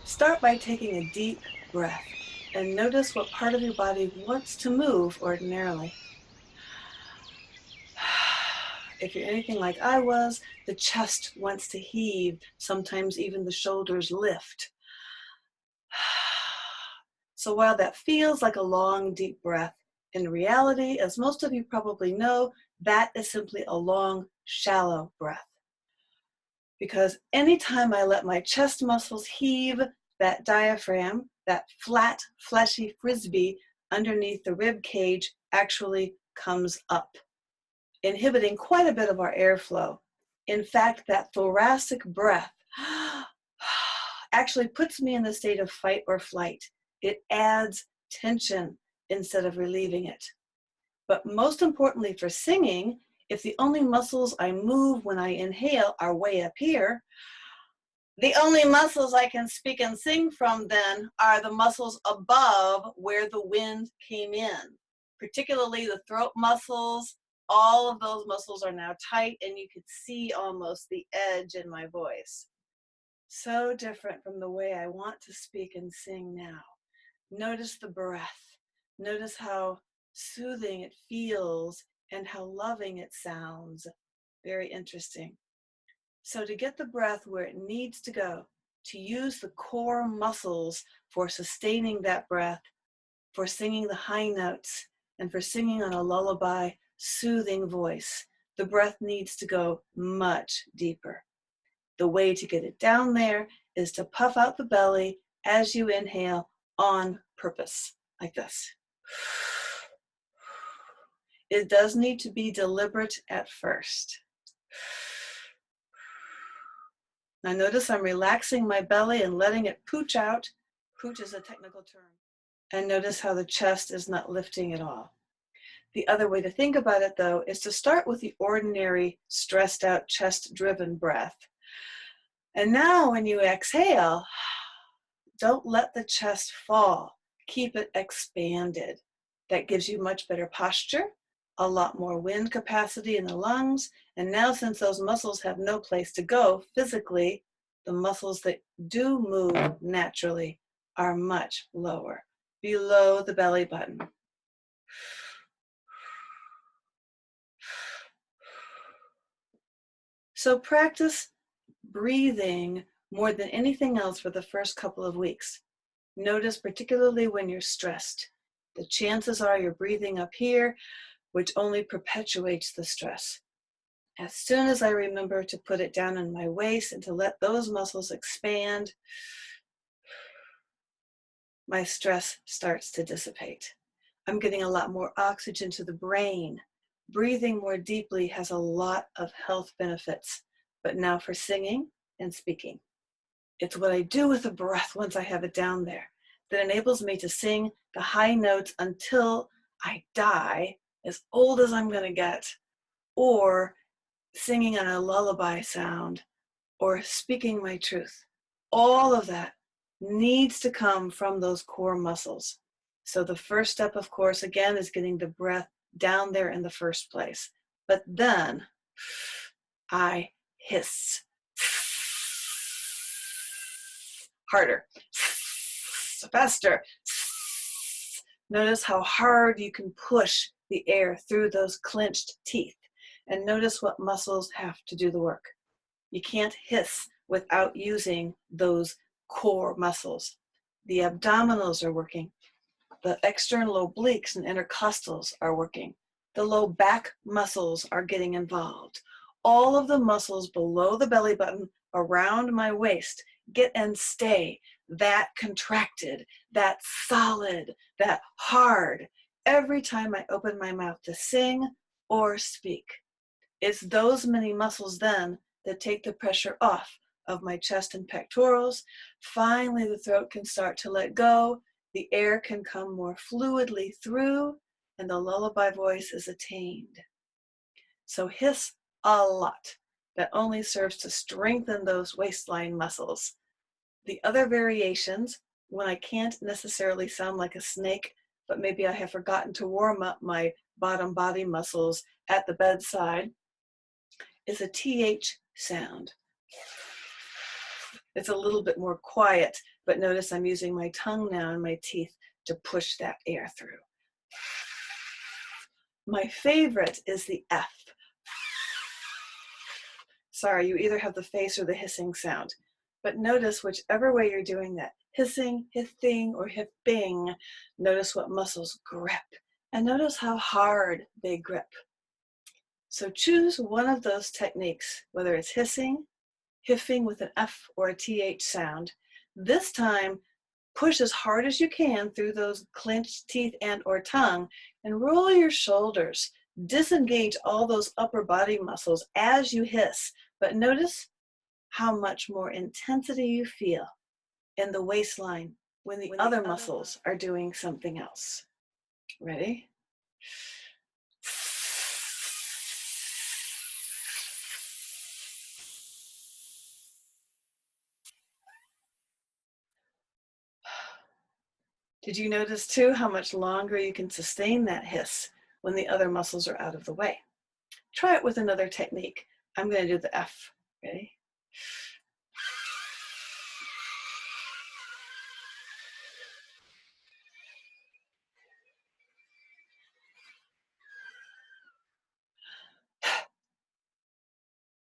Start by taking a deep breath and notice what part of your body wants to move ordinarily. If you're anything like I was, the chest wants to heave, sometimes even the shoulders lift. So while that feels like a long, deep breath, in reality, as most of you probably know, that is simply a long, shallow breath. Because anytime I let my chest muscles heave, that diaphragm, that flat, fleshy frisbee underneath the rib cage actually comes up, inhibiting quite a bit of our airflow. In fact, that thoracic breath actually puts me in the state of fight or flight. It adds tension instead of relieving it. But most importantly for singing, if the only muscles I move when I inhale are way up here, the only muscles I can speak and sing from then are the muscles above where the wind came in, particularly the throat muscles. All of those muscles are now tight and you could see almost the edge in my voice. So different from the way I want to speak and sing now. Notice the breath. Notice how soothing it feels and how loving it sounds. Very interesting. So to get the breath where it needs to go, to use the core muscles for sustaining that breath, for singing the high notes, and for singing on a lullaby, soothing voice, the breath needs to go much deeper. The way to get it down there is to puff out the belly as you inhale on purpose, like this. It does need to be deliberate at first. Now notice I'm relaxing my belly and letting it pooch out. Pooch is a technical term. And notice how the chest is not lifting at all. The other way to think about it, though, is to start with the ordinary, stressed out, chest-driven breath. And now when you exhale, don't let the chest fall. Keep it expanded. That gives you much better posture, a lot more wind capacity in the lungs, and now since those muscles have no place to go physically, the muscles that do move naturally are much lower, below the belly button. So practice breathing more than anything else for the first couple of weeks. Notice particularly when you're stressed. The chances are you're breathing up here, which only perpetuates the stress. As soon as I remember to put it down in my waist and to let those muscles expand, my stress starts to dissipate. I'm getting a lot more oxygen to the brain. Breathing more deeply has a lot of health benefits, but now for singing and speaking. It's what I do with the breath once I have it down there that enables me to sing the high notes until I die, as old as I'm going to get, or singing on a lullaby sound, or speaking my truth. All of that needs to come from those core muscles. So the first step, of course, again, is getting the breath down there in the first place. But then I hiss. Harder. Faster. Notice how hard you can push the air through those clenched teeth. And notice what muscles have to do the work. You can't hiss without using those core muscles. The abdominals are working. The external obliques and intercostals are working. The low back muscles are getting involved. All of the muscles below the belly button around my waist get and stay that contracted, that solid, that hard every time I open my mouth to sing or speak. It's those many muscles then that take the pressure off of my chest and pectorals. Finally, the throat can start to let go. The air can come more fluidly through, and the lullaby voice is attained. So hiss a lot. That only serves to strengthen those waistline muscles. The other variations, when I can't necessarily sound like a snake, but maybe I have forgotten to warm up my bottom body muscles at the bedside, is a TH sound. It's a little bit more quiet, but notice I'm using my tongue now and my teeth to push that air through. My favorite is the F. Sorry, you either have the face or the hissing sound, but notice whichever way you're doing that, hissing, hissing, or hipping, notice what muscles grip, and notice how hard they grip. So choose one of those techniques, whether it's hissing, hiffing with an F or a TH sound. This time, push as hard as you can through those clenched teeth and or tongue and roll your shoulders. Disengage all those upper body muscles as you hiss, but notice how much more intensity you feel in the waistline when the other muscles are doing something else. Ready? Did you notice too how much longer you can sustain that hiss when the other muscles are out of the way? Try it with another technique. I'm going to do the F. Ready?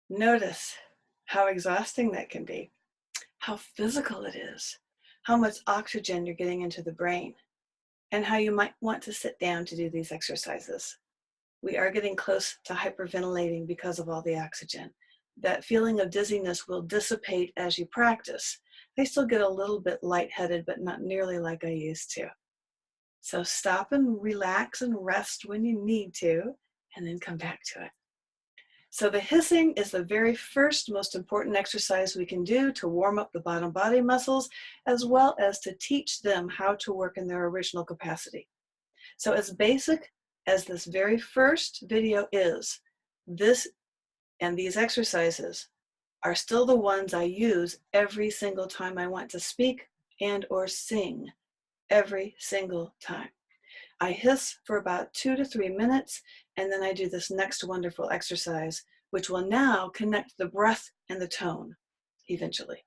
Notice how exhausting that can be, how physical it is, how much oxygen you're getting into the brain, and how you might want to sit down to do these exercises. We are getting close to hyperventilating because of all the oxygen. That feeling of dizziness will dissipate as you practice. I still get a little bit lightheaded, but not nearly like I used to. So stop and relax and rest when you need to, and then come back to it. So the hissing is the very first most important exercise we can do to warm up the bottom body muscles, as well as to teach them how to work in their original capacity. So as basic as this very first video is, this and these exercises are still the ones I use every single time I want to speak and or sing, every single time. I hiss for about 2 to 3 minutes, and then I do this next wonderful exercise, which will now connect the breath and the tone eventually.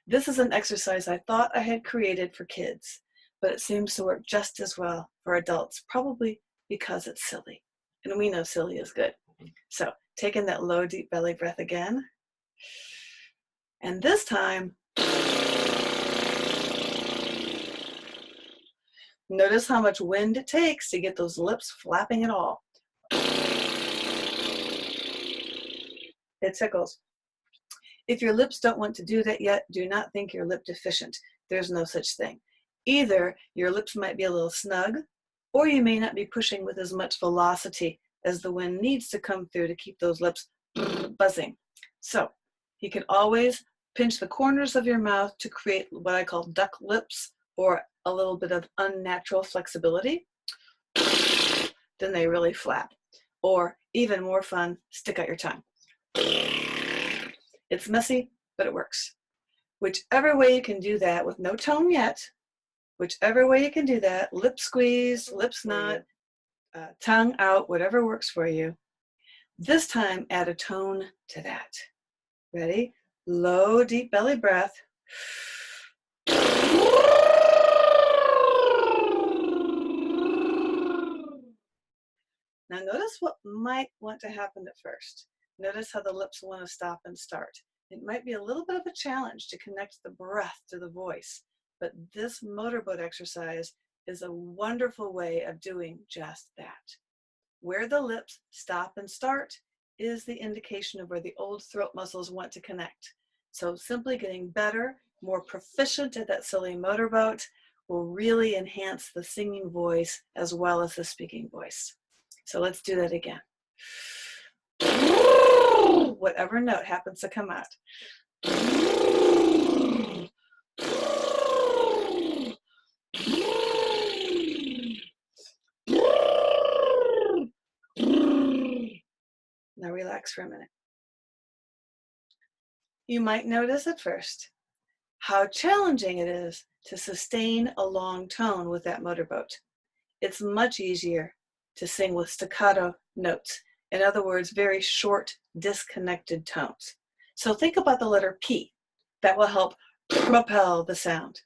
This is an exercise I thought I had created for kids, but it seems to work just as well for adults, probably because it's silly. And we know silly is good. So taking that low, deep belly breath again. And this time, notice how much wind it takes to get those lips flapping at all. It tickles. If your lips don't want to do that yet, do not think you're lip deficient. There's no such thing. Either your lips might be a little snug, or you may not be pushing with as much velocity as the wind needs to come through to keep those lips buzzing. So you can always pinch the corners of your mouth to create what I call duck lips, or a little bit of unnatural flexibility. Then they really flap. Or even more fun, stick out your tongue. It's messy, but it works. Whichever way you can do that with no tone yet, whichever way you can do that, lip squeeze, lips not, tongue out, whatever works for you. This time, add a tone to that. Ready? Low, deep belly breath. Now notice what might want to happen at first. Notice how the lips want to stop and start. It might be a little bit of a challenge to connect the breath to the voice, but this motorboat exercise is a wonderful way of doing just that. Where the lips stop and start is the indication of where the old throat muscles want to connect. So simply getting better, more proficient at that silly motorboat will really enhance the singing voice as well as the speaking voice. So let's do that again. Whatever note happens to come out. Now relax for a minute. You might notice at first how challenging it is to sustain a long tone with that motorboat. It's much easier to sing with staccato notes. In other words, very short, disconnected tones. So think about the letter P. That will help propel the sound.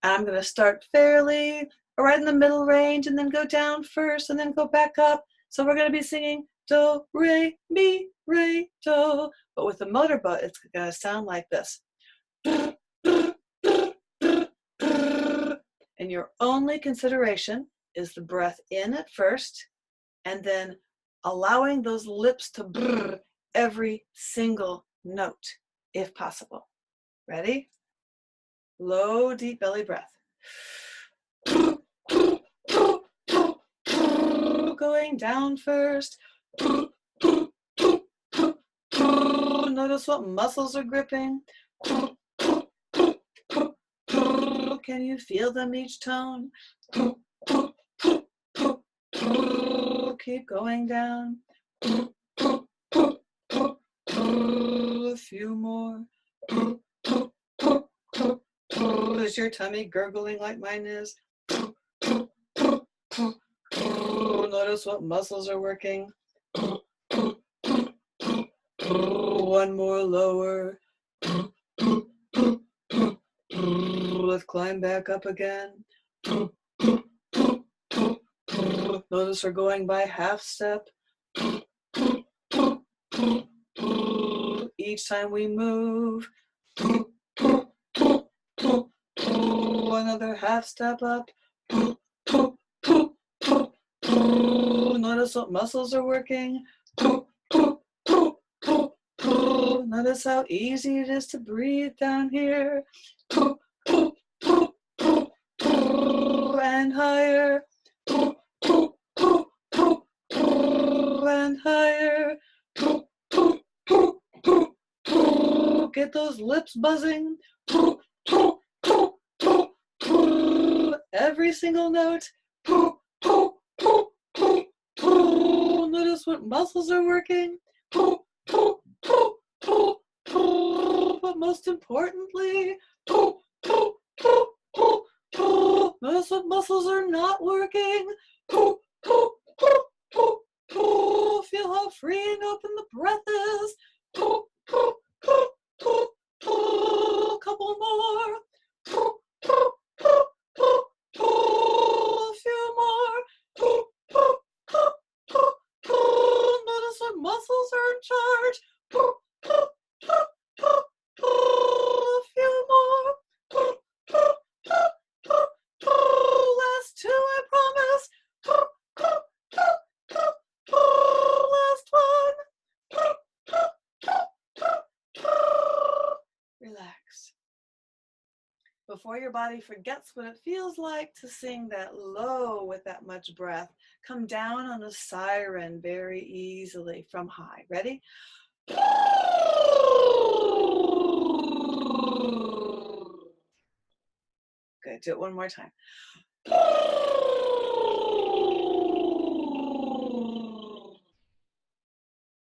And I'm going to start fairly right in the middle range and then go down first and then go back up. So we're going to be singing do, re, mi, re, do. But with the motorboat, it's going to sound like this. And your only consideration is the breath in at first and then allowing those lips to brr every single note, if possible. Ready? Low, deep belly breath. Going down first. Notice what muscles are gripping. Can you feel them each tone? Keep going down. A few more. Is your tummy gurgling like mine is? Notice what muscles are working. One more lower. Let's climb back up again. Notice we're going by half step. Each time we move. Another half step up. Notice what muscles are working. Notice how easy it is to breathe down here. And higher. And higher. Get those lips buzzing. Every single note. Notice what muscles are working. But most importantly, notice what muscles are not working. Feel how free and open the breath is. A couple more. A few more. Notice what muscles are in charge. A few more. Last two, I promise. Last one. Relax. Before your body forgets what it feels like to sing that low with that much breath, come down on a siren very easily from high. Ready? Good. Do it one more time.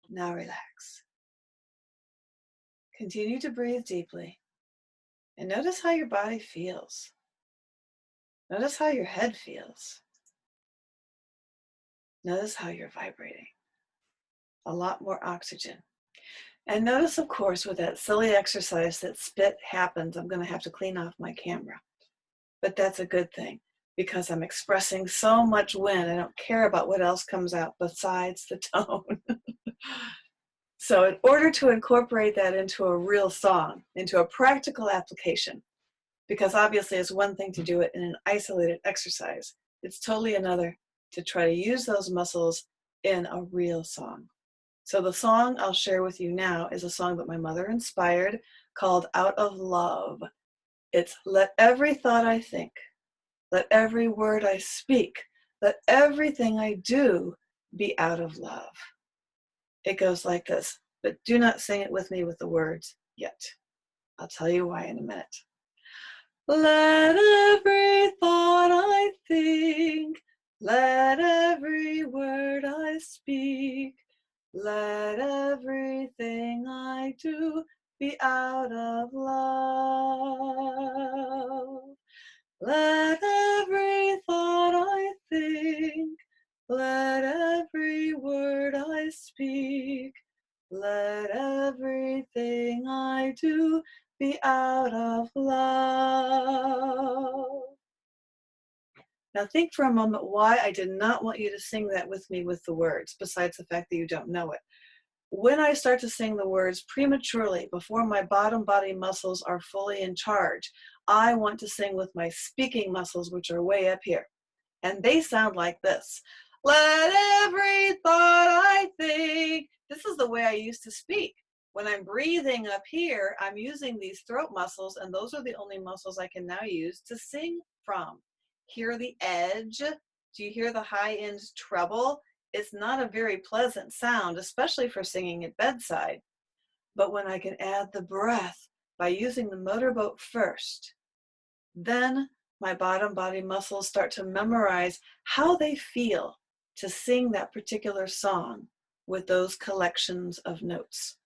Now relax. Continue to breathe deeply and notice how your body feels. Notice how your head feels. Notice how you're vibrating. A lot more oxygen. And notice, of course, with that silly exercise that spit happens, I'm going to have to clean off my camera. But that's a good thing because I'm expressing so much wind. I don't care about what else comes out besides the tone. So in order to incorporate that into a real song, into a practical application, because obviously it's one thing to do it in an isolated exercise, it's totally another to try to use those muscles in a real song. So the song I'll share with you now is a song that my mother inspired called Out of Love. It's let every thought I think, let every word I speak, let everything I do be out of love. It goes like this, but do not sing it with me with the words yet. I'll tell you why in a minute. Let every thought I think, let every word I speak, let everything I do be out of love. Let every thought I think, let every word I speak, let everything I do be be out of love. Now think for a moment why I did not want you to sing that with me with the words, besides the fact that you don't know it. When I start to sing the words prematurely, before my bottom body muscles are fully in charge, I want to sing with my speaking muscles, which are way up here. And they sound like this. Let every thought I think. This is the way I used to speak. When I'm breathing up here, I'm using these throat muscles, and those are the only muscles I can now use to sing from. Hear the edge? Do you hear the high end treble? It's not a very pleasant sound, especially for singing at bedside. But when I can add the breath by using the motorboat first, then my bottom body muscles start to memorize how they feel to sing that particular song with those collections of notes.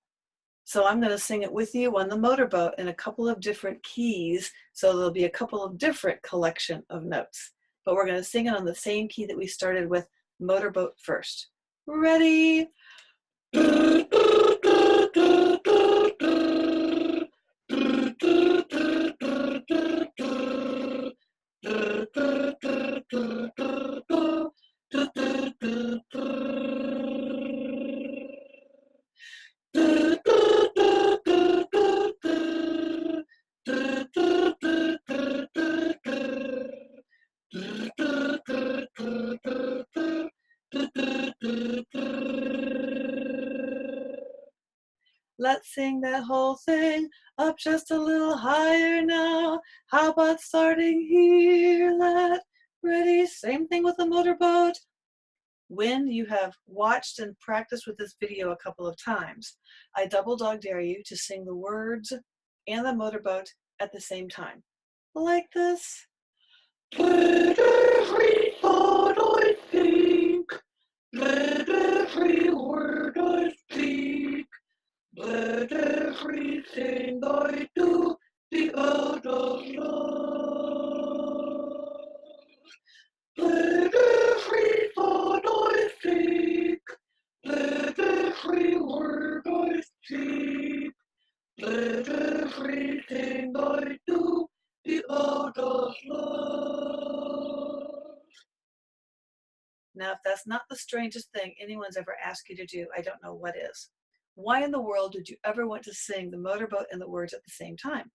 So I'm going to sing it with you on the motorboat in a couple of different keys, so there'll be a couple of different collection of notes. But we're going to sing it on the same key that we started with, motorboat first. Ready? Let's sing that whole thing up just a little higher now. How about starting here? Ready? Same thing with the motorboat. When you have watched and practiced with this video a couple of times, I double dog dare you to sing the words and the motorboat at the same time. Like this. Every thought I think, let every word I speak, let everything I do be out of love. Let every thought I think, let every word I speak, let everything I do be out of love. Now, if that's not the strangest thing anyone's ever asked you to do, I don't know what is. Why in the world would you ever want to sing the motorboat and the words at the same time?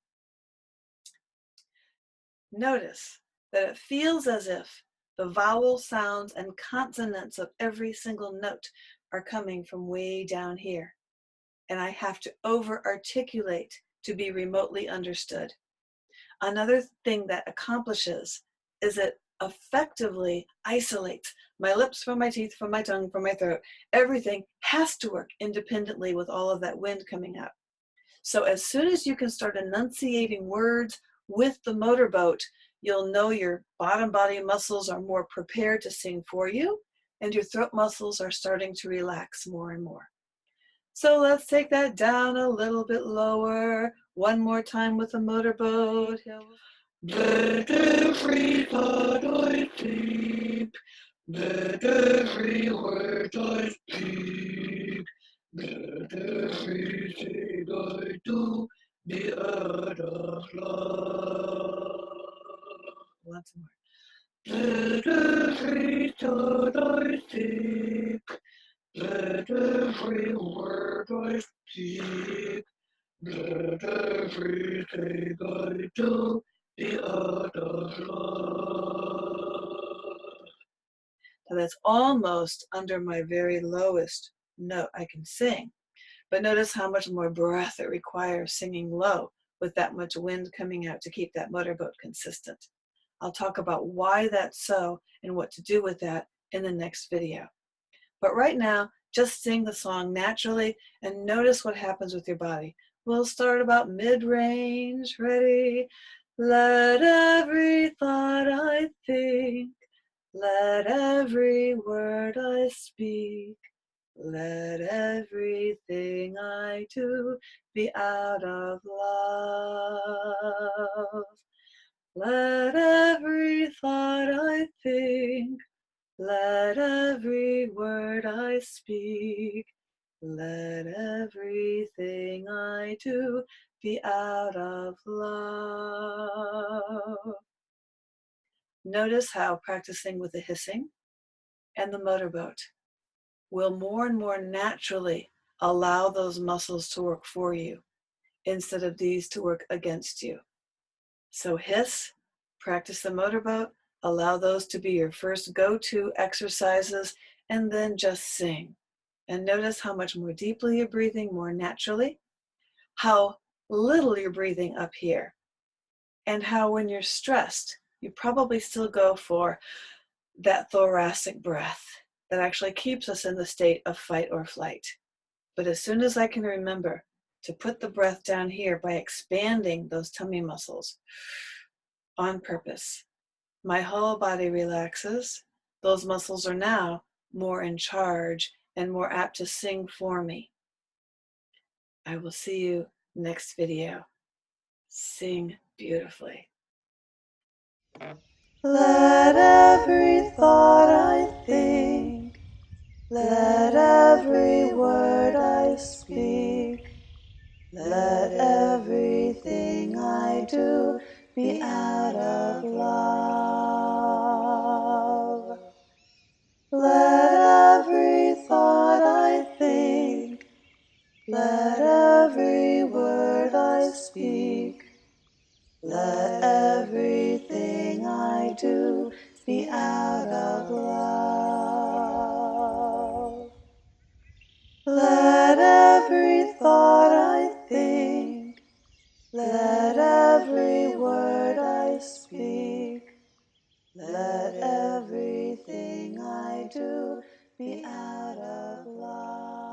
Notice that it feels as if the vowel sounds and consonants of every single note are coming from way down here, and I have to over-articulate to be remotely understood. Another thing that accomplishes is it effectively isolates my lips from my teeth, from my tongue, from my throat. Everything has to work independently with all of that wind coming up. So as soon as you can start enunciating words with the motorboat, you'll know your bottom body muscles are more prepared to sing for you, and your throat muscles are starting to relax more and more. So let's take that down a little bit lower. One more time with the motorboat. Let every thought I think, let every word I speak, let everything I do be out of love. Once more. Let every thought I think, let every word I speak, let everything I do be out of love. So that's almost under my very lowest note I can sing. But notice how much more breath it requires singing low with that much wind coming out to keep that motorboat consistent. I'll talk about why that's so and what to do with that in the next video. But right now, just sing the song naturally and notice what happens with your body. We'll start about mid-range. Ready? Let every thought I think, let every word I speak, let everything I do be out of love. Let every thought I think, let every word I speak, let everything I do be out of Notice how practicing with the hissing and the motorboat will more and more naturally allow those muscles to work for you instead of these to work against you. So hiss, practice the motorboat, allow those to be your first go-to exercises, and then just sing. And notice how much more deeply you're breathing, more naturally, how little you're breathing up here, and how when you're stressed, you probably still go for that thoracic breath that actually keeps us in the state of fight or flight. But as soon as I can remember to put the breath down here by expanding those tummy muscles on purpose, my whole body relaxes. Those muscles are now more in charge and more apt to sing for me. I will see you next video. Sing beautifully. Let every thought I think, let every word I speak, let everything I do be out of love. Let every thought I think, let every word I speak, let everything I do be out of love. Let every thought I think, let every word I speak, let everything I do be out of love.